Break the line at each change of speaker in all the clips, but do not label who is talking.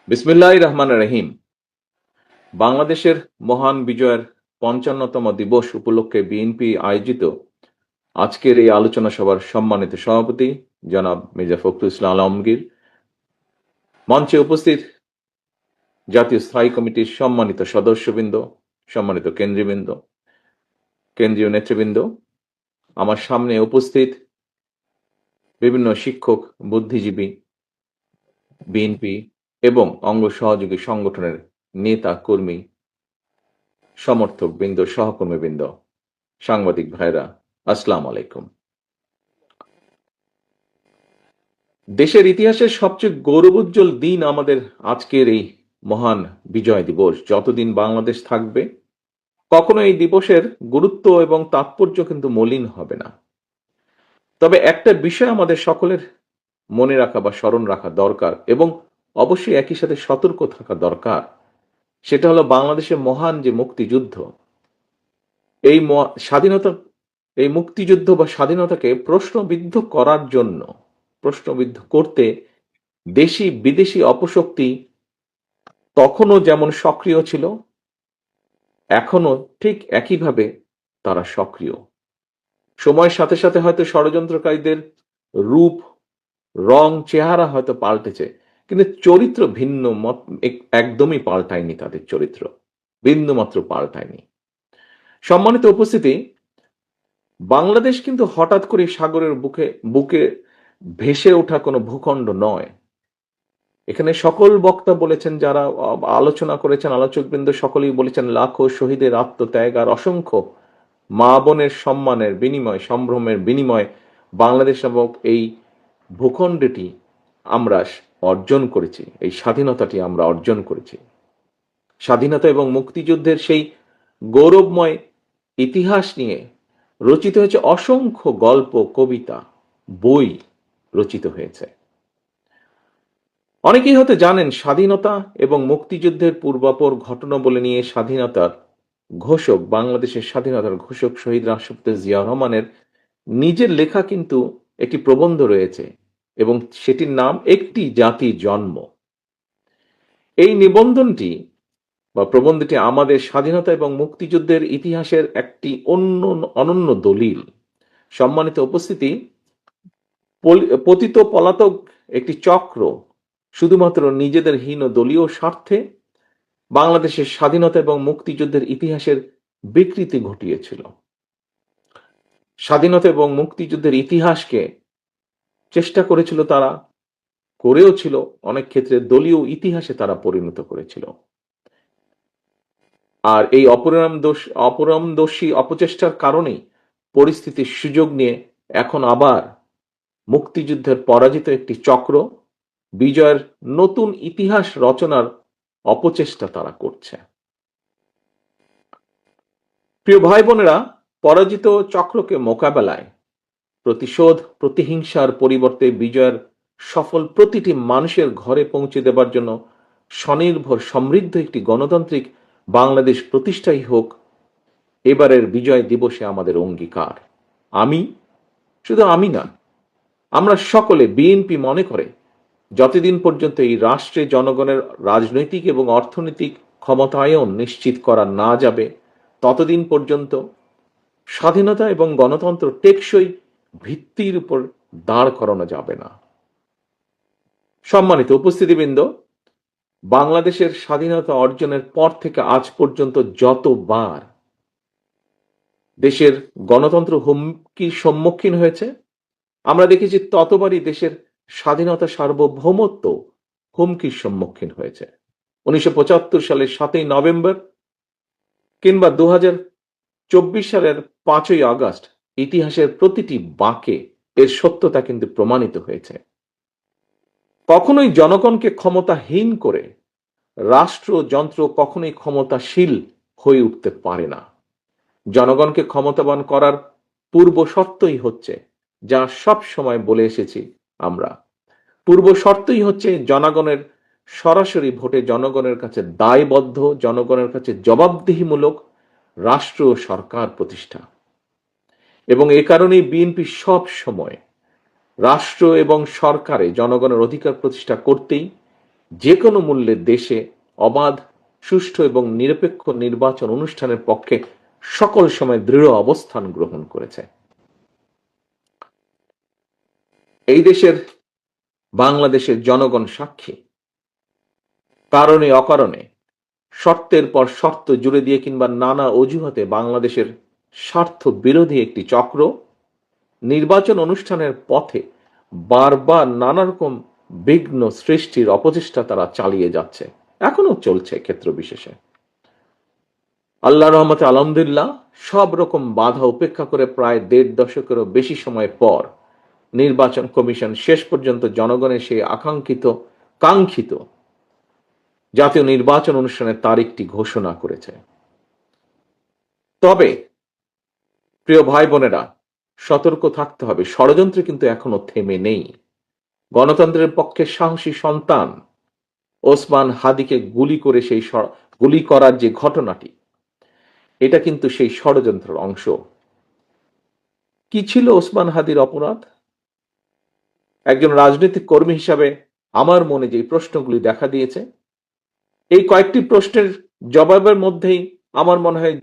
বিসমিল্লাহির রহমানির রহিম। বাংলাদেশের মহান বিজয়ের ৫৫তম দিবস উপলক্ষে বিএনপি আয়োজিত আজকের এই আলোচনা সভার সম্মানিত সভাপতি জনাব মির্জা ফখরুল ইসলাম আলমগীর, মঞ্চে উপস্থিত জাতীয় স্থায়ী কমিটির সম্মানিত সদস্যবৃন্দ, সম্মানিত কেন্দ্রীয় নেতৃবৃন্দ, আমার সামনে উপস্থিত বিভিন্ন শিক্ষক, বুদ্ধিজীবী, বিএনপি এবং অঙ্গ সহযোগী সংগঠনের নেতা কর্মী, সমর্থক বৃন্দ, সহকর্মী বৃন্দ, সাংবাদিক ভাইরা, আসসালামু আলাইকুম। দেশের ইতিহাসের সবচেয়ে গৌরবোজ্জ্বল দিন আমাদের আজকের এই মহান বিজয় দিবস। যতদিন বাংলাদেশ থাকবে কখনো এই দিবসের গুরুত্ব এবং তাৎপর্য কিন্তু মলিন হবে না। তবে একটা বিষয় আমাদের সকলের মনে রাখা বা স্মরণ রাখা দরকার এবং অবশ্যই একই সাথে সতর্ক থাকা দরকার। সেটা হলো বাংলাদেশের মহান যে মুক্তিযুদ্ধ, এই স্বাধীনতা, এই মুক্তিযুদ্ধ বা স্বাধীনতাকে প্রশ্নবিদ্ধ করতে দেশি বিদেশি অপশক্তি তখনও যেমন সক্রিয় ছিল, এখনো ঠিক একইভাবে তারা সক্রিয়। সময়ের সাথে সাথে হয়তো ষড়যন্ত্রকারীদের রূপ, রং, চেহারা হয়তো পাল্টেছে, কিন্তু চরিত্র ভিন্ন, একদমই পাল্টায়নি। তাদের চরিত্র বিন্দুমাত্র পাল্টায়নি। সম্মানিত উপস্থিতি, বাংলাদেশ কিন্তু হঠাৎ করে সাগরের বুকে বুকে ভেসে ওঠা কোনো ভূখণ্ড নয়। এখানে সকল বক্তা বলেছেন, যারা আলোচনা করেছেন, আলোচকবৃন্দ সকলেই বলেছেন, লাখো শহীদের আত্মত্যাগ আর অসংখ্য মা বোনের সম্মানের বিনিময়, সম্ভ্রমের বিনিময় বাংলাদেশ নামক এই ভূখণ্ডটি আমরা অর্জন করেছি, এই স্বাধীনতাটি আমরা অর্জন করেছি। স্বাধীনতা এবং মুক্তিযুদ্ধের সেই গৌরবময় ইতিহাস নিয়ে রচিত হয়েছে অসংখ্য গল্প, কবিতা, বই রচিত হয়েছে। অনেকেই হয়তো জানেন, স্বাধীনতা এবং মুক্তিযুদ্ধের পূর্বাপর ঘটনা বলে নিয়ে বাংলাদেশের স্বাধীনতার ঘোষক শহীদ রাষ্ট্রপতি জিয়া রহমানের নিজের লেখা কিন্তু একটি প্রবন্ধ রয়েছে এবং সেটির নাম একটি জাতি জন্ম। এই নিবন্ধনটি বা প্রবন্ধটি আমাদের স্বাধীনতা এবং মুক্তিযুদ্ধের ইতিহাসের একটি অনন্য দলিল। সম্মানিত উপস্থিতি, পতিত পলাতক একটি চক্র শুধুমাত্র নিজেদের হীন দলীয় স্বার্থে বাংলাদেশের স্বাধীনতা এবং মুক্তিযুদ্ধের ইতিহাসের বিকৃতি ঘটিয়েছিল। স্বাধীনতা এবং মুক্তিযুদ্ধের ইতিহাসকে চেষ্টা করেছিল তারা, করেও ছিল, অনেক ক্ষেত্রে দলীয় ইতিহাসে তারা পরিণত করেছিল। আর এই অপরামদর্শী অপচেষ্টার কারণেই পরিস্থিতির সুযোগ নিয়ে এখন আবার মুক্তিযুদ্ধের পরাজিত একটি চক্র বিজয়ের নতুন ইতিহাস রচনার অপচেষ্টা তারা করছে। প্রিয় ভাই বোনেরা, পরাজিত চক্রকে মোকাবেলায় প্রতিশোধ, প্রতিহিংসার পরিবর্তে বিজয়ের সফল প্রতিটি মানুষের ঘরে পৌঁছে দেবার জন্য স্বনির্ভর সমৃদ্ধ একটি গণতান্ত্রিক বাংলাদেশ প্রতিষ্ঠাই হোক এবারের বিজয় দিবসে আমাদের অঙ্গীকার। শুধু আমি না, আমরা সকলে, বিএনপি মনে করে, যতদিন পর্যন্ত এই রাষ্ট্রে জনগণের রাজনৈতিক এবং অর্থনৈতিক ক্ষমতায়ন নিশ্চিত করা না যাবে, ততদিন পর্যন্ত স্বাধীনতা এবং গণতন্ত্র টেকসই ভিত্তির উপর দাঁড় করানো যাবে না। সম্মানিত উপস্থিতিবৃন্দ, বাংলাদেশের স্বাধীনতা অর্জনের পর থেকে আজ পর্যন্ত যতবার দেশের গণতন্ত্র হুমকির সম্মুখীন হয়েছে, আমরা দেখেছি ততবারই দেশের স্বাধীনতা, সার্বভৌমত্ব হুমকির সম্মুখীন হয়েছে। 1975 সালের 7ই নভেম্বর কিংবা 2024 সালের 5ই আগস্ট, ইতিহাসের প্রতিটি বাঁকে এর সত্যতা কিন্তু প্রমাণিত হয়েছে। কখনোই জনগণকে ক্ষমতাহীন করে রাষ্ট্রযন্ত্র কখনোই ক্ষমতাশীল হয়ে উঠতে পারে না। জনগণকে ক্ষমতাবান করার পূর্ব শর্তই হচ্ছে, যা সব সময় বলে এসেছি আমরা, পূর্ব শর্তই হচ্ছে জনগণের সরাসরি ভোটে জনগণের কাছে দায়বদ্ধ, জনগণের কাছে জবাবদিহিমূলক রাষ্ট্র ও সরকার প্রতিষ্ঠা। এবং এ কারণেই বিএনপি সব সময় রাষ্ট্র এবং সরকারে জনগণের অধিকার প্রতিষ্ঠা করতেই যে কোনো মূল্যে দেশে অবাধ, সুষ্ঠু এবং নিরপেক্ষ নির্বাচন অনুষ্ঠানের পক্ষে সকল সময় দৃঢ় অবস্থান গ্রহণ করেছে। এই দেশের, বাংলাদেশের জনগণ সাক্ষী, কারণে অকারণে, শর্তের পর শর্ত জুড়ে দিয়ে কিংবা নানা অজুহাতে বাংলাদেশের স্বার্থ বিরোধী একটি চক্র নির্বাচন অনুষ্ঠানের পথে বারবার নানা রকম বিঘ্ন সৃষ্টির অপচেষ্টা তারা চালিয়ে যাচ্ছে, এখনো চলছে ক্ষেত্র বিশেষে। আল্লাহ রহমতে আলহামদুলিল্লাহ সব রকম বাধা উপেক্ষা করে প্রায় ১.৫ দশকেরও বেশি সময় পর নির্বাচন কমিশন শেষ পর্যন্ত জনগণের সেই কাঙ্ক্ষিত জাতীয় নির্বাচন অনুষ্ঠানের তারিখটি ঘোষণা করেছে। তবে প্রিয় ভাই বোনেরা, সতর্ক থাকতে হবে, ষড়যন্ত্র কিন্তু এখনো থেমে নেই। গণতন্ত্রের পক্ষে সাহসী সন্তান ওসমান হাদিকে গুলি করার যে ঘটনাটি, এটা কিন্তু সেই ষড়যন্ত্রের অংশ। কি ছিল ওসমান হাদির অপরাধ? একজন রাজনৈতিক কর্মী হিসাবে আমার মনে যে প্রশ্নগুলি দেখা দিয়েছে, এই কয়েকটি প্রশ্নের জবাবের মধ্যেই আমার মনে হয়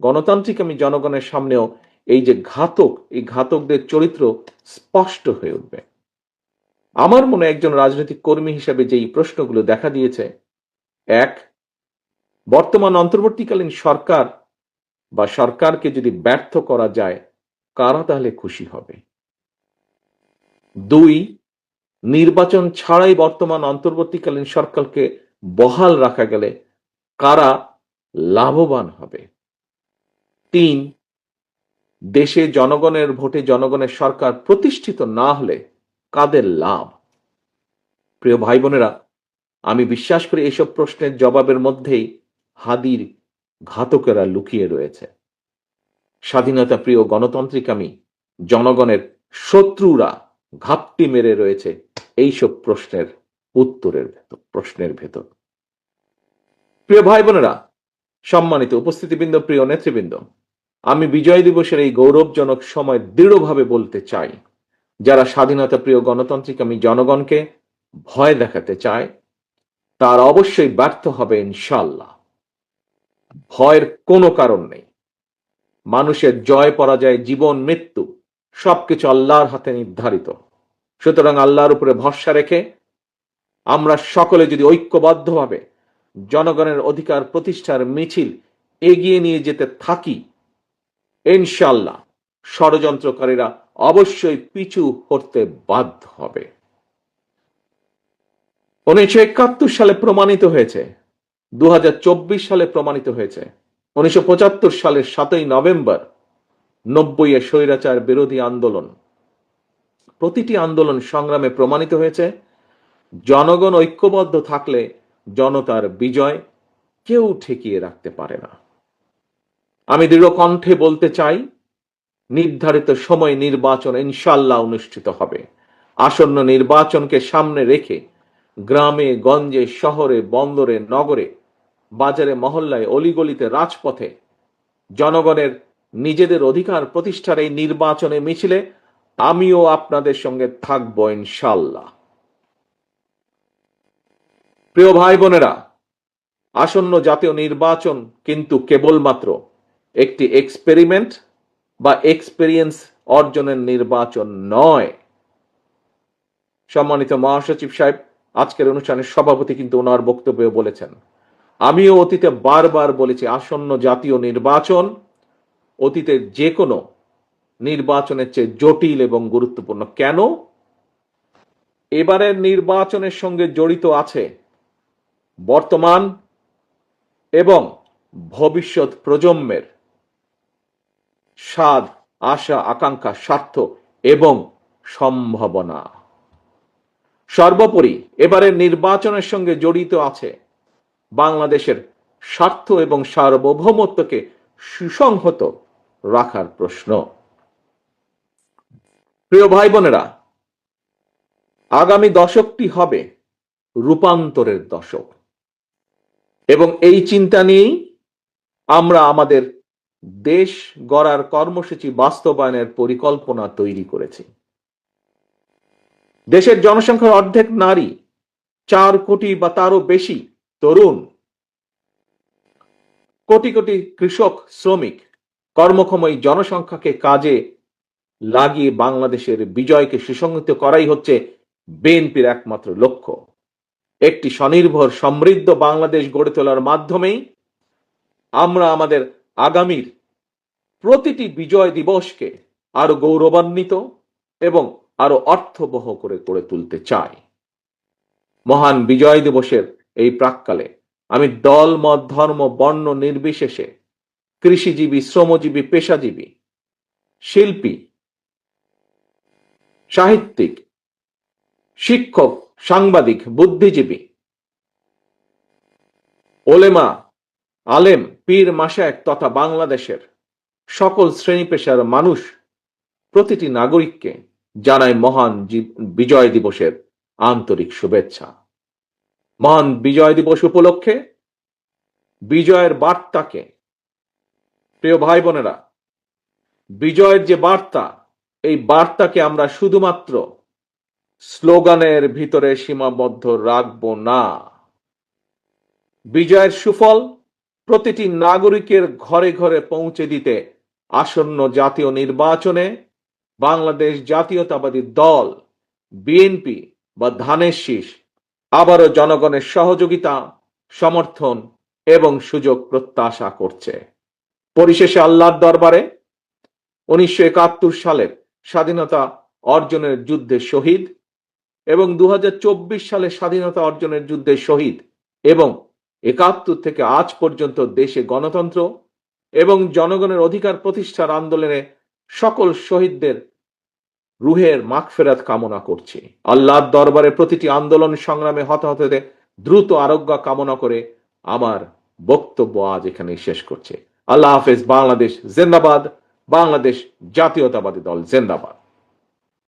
গণতান্ত্রিক জনগণের সামনেও এই যে এই ঘাতকদের চরিত্র স্পষ্ট হয়ে উঠবে। আমার মনে একজন রাজনৈতিক কর্মী হিসাবে যেই প্রশ্নগুলো দেখা দিয়েছে, এক, বর্তমান অন্তর্বর্তীকালীন সরকার বা সরকারকে যদি ব্যর্থ করা যায়, কারা তাহলে খুশি হবে? ২, নির্বাচন ছাড়াই বর্তমান অন্তর্বর্তীকালীন সরকারকে বহাল রাখা গেলে কারা লাভবান হবে? ৩, দেশে জনগণের ভোটে জনগণের সরকার প্রতিষ্ঠিত না হলে কাদের লাভ? প্রিয় ভাই বোনেরা, আমি বিশ্বাস করি এসব প্রশ্নের জবাবের মধ্যেই হাদির ঘাতকেরা লুকিয়ে রয়েছে। স্বাধীনতা প্রিয় গণতান্ত্রিকামী জনগণের শত্রুরা ঘাপটি মেরে রয়েছে এইসব প্রশ্নের ভেতর। প্রিয় ভাই বোনেরা, সম্মানিত উপস্থিতিবৃন্দ, প্রিয় নেতৃবৃন্দ, আমি বিজয় দিবসের এই গৌরবজনক সময় দৃঢ়ভাবে বলতে চাই, যারা স্বাধীনতা প্রিয় গণতান্ত্রিকামী জনগণকে ভয় দেখাতে চায়, তার অবশ্যই ব্যর্থ হবে ইনশাআল্লাহ। ভয়ের কোনো কারণ নেই। মানুষের জয় পরাজয়, জীবন মৃত্যু সবকিছু আল্লাহর হাতে নির্ধারিত। সুতরাং আল্লাহর উপরে ভরসা রেখে আমরা সকলে যদি ঐক্যবদ্ধভাবে জনগণের অধিকার প্রতিষ্ঠার মিছিল এগিয়ে নিয়ে যেতে থাকি, ইনশাআল্লাহ ষড়যন্ত্রকারীরা অবশ্যই পিছু হটতে বাধ্য হবে। 1971 সালে প্রমাণিত হয়েছে, 2024 সালে প্রমাণিত হয়েছে, 1975 সালের 7ই নভেম্বর 90-এ স্বৈরাচার বিরোধী আন্দোলন, প্রতিটি আন্দোলন সংগ্রামে প্রমাণিত হয়েছে, জনগণ ঐক্যবদ্ধ থাকলে জনতার বিজয় কেউ ঠেকিয়ে রাখতে পারে না। আমি দৃঢ় কণ্ঠে বলতে চাই, নির্ধারিত সময় নির্বাচন ইনশাআল্লাহ অনুষ্ঠিত হবে। আসন্ন নির্বাচনকে সামনে রেখে গ্রামে গঞ্জে, শহরে বন্দরে, নগরে, বাজারে মহল্লায়, অলিগলিতে, রাজপথে জনগণের নিজেদের অধিকার প্রতিষ্ঠার এই নির্বাচনে মিছিলে আমিও আপনাদের সঙ্গে থাকবো ইনশাআল্লাহ। প্রিয় ভাই বোনেরা, আসন্ন জাতীয় নির্বাচন কিন্তু কেবলমাত্র একটি এক্সপেরিমেন্ট বা এক্সপেরিয়েন্স অর্জনের নির্বাচন নয়। সম্মানিত মহাসচিব সাহেব আজকের অনুষ্ঠানের সভাপতি কিন্তু ওনার বক্তব্যে বলেছেন, আমিও অতীতে বারবার বলেছি, আসন্ন জাতীয় নির্বাচন অতীতের যে কোনো নির্বাচনের চেয়ে জটিল এবং গুরুত্বপূর্ণ। কেন? এবারের নির্বাচনের সঙ্গে জড়িত আছে বর্তমান এবং ভবিষ্যৎ প্রজন্মের স্বাদ, আশা, আকাঙ্ক্ষা, স্বার্থ এবং সম্ভাবনা। সর্বোপরি এবারের নির্বাচনের সঙ্গে জড়িত আছে বাংলাদেশের স্বার্থ এবং সার্বভৌমত্বকে সুসংহত রাখার প্রশ্ন। প্রিয় ভাই বোনেরা, আগামী দশকটি হবে রূপান্তরের দশক এবং এই চিন্তা নিয়েই আমরা আমাদের দেশ গড়ার কর্মসূচি বাস্তবায়নের পরিকল্পনা তৈরি করেছি। দেশের জনসংখ্যার অর্ধেক নারী, 4 কোটি বা তারও বেশি তরুণ, কোটি কোটি কৃষক, শ্রমিক, কর্মক্ষম এই জনসংখ্যাকে কাজে লাগিয়ে বাংলাদেশের বিজয়কে সুসংহত করাই হচ্ছে বিএনপির একমাত্র লক্ষ্য। একটি স্বনির্ভর সমৃদ্ধ বাংলাদেশ গড়ে তোলার মাধ্যমেই আমরা আমাদের আগামীর প্রতিটি বিজয় দিবসকে আরো গৌরবান্বিত এবং আরো অর্থবহ করে গড়ে তুলতে চাই। মহান বিজয় দিবসের এই প্রাক্কালে আমি দল, মত, ধর্ম, বর্ণ নির্বিশেষে কৃষিজীবী, শ্রমজীবী, পেশাজীবী, শিল্পী, সাহিত্যিক, শিক্ষক, সাংবাদিক, বুদ্ধিজীবী, ওলেমা, আলেম, পীর, মাশায়েখ তথা বাংলাদেশের সকল শ্রেণী পেশার মানুষ, প্রতিটি নাগরিককে জানাই মহান বিজয় দিবসের আন্তরিক শুভেচ্ছা। মহান বিজয় দিবস উপলক্ষে বিজয়ের বার্তাকে, প্রিয় ভাই বোনেরা, বিজয়ের যে বার্তা, এই বার্তাকে আমরা শুধুমাত্র স্লোগানের ভিতরে সীমাবদ্ধ রাখব না। বিজয়ের সুফল প্রতিটি নাগরিকের ঘরে ঘরে পৌঁছে দিতে আসন্ন জাতীয় নির্বাচনে বাংলাদেশ জাতীয়তাবাদী দল বিএনপি বা ধানের শীষ আবারও জনগণের সহযোগিতা, সমর্থন এবং সুযোগ প্রত্যাশা করছে। পরিশেষে আল্লাহর দরবারে 1971 সালের স্বাধীনতা অর্জনের যুদ্ধে শহীদ এবং 2024 সালে স্বাধীনতা অর্জনের যুদ্ধে শহীদ এবং 71 থেকে আজ পর্যন্ত দেশে গণতন্ত্র এবং জনগণের অধিকার প্রতিষ্ঠার আন্দোলনে সকল শহীদদের রুহের মাগফিরাত কামনা করছি। আল্লাহর দরবারে প্রতিটি আন্দোলন সংগ্রামে হতাহতদের দ্রুত আরোগ্য কামনা করে আমার বক্তব্য আজ এখানে শেষ করছি। আল্লাহ হাফেজ। বাংলাদেশ জিন্দাবাদ। বাংলাদেশ জাতীয়তাবাদী দল জিন্দাবাদ।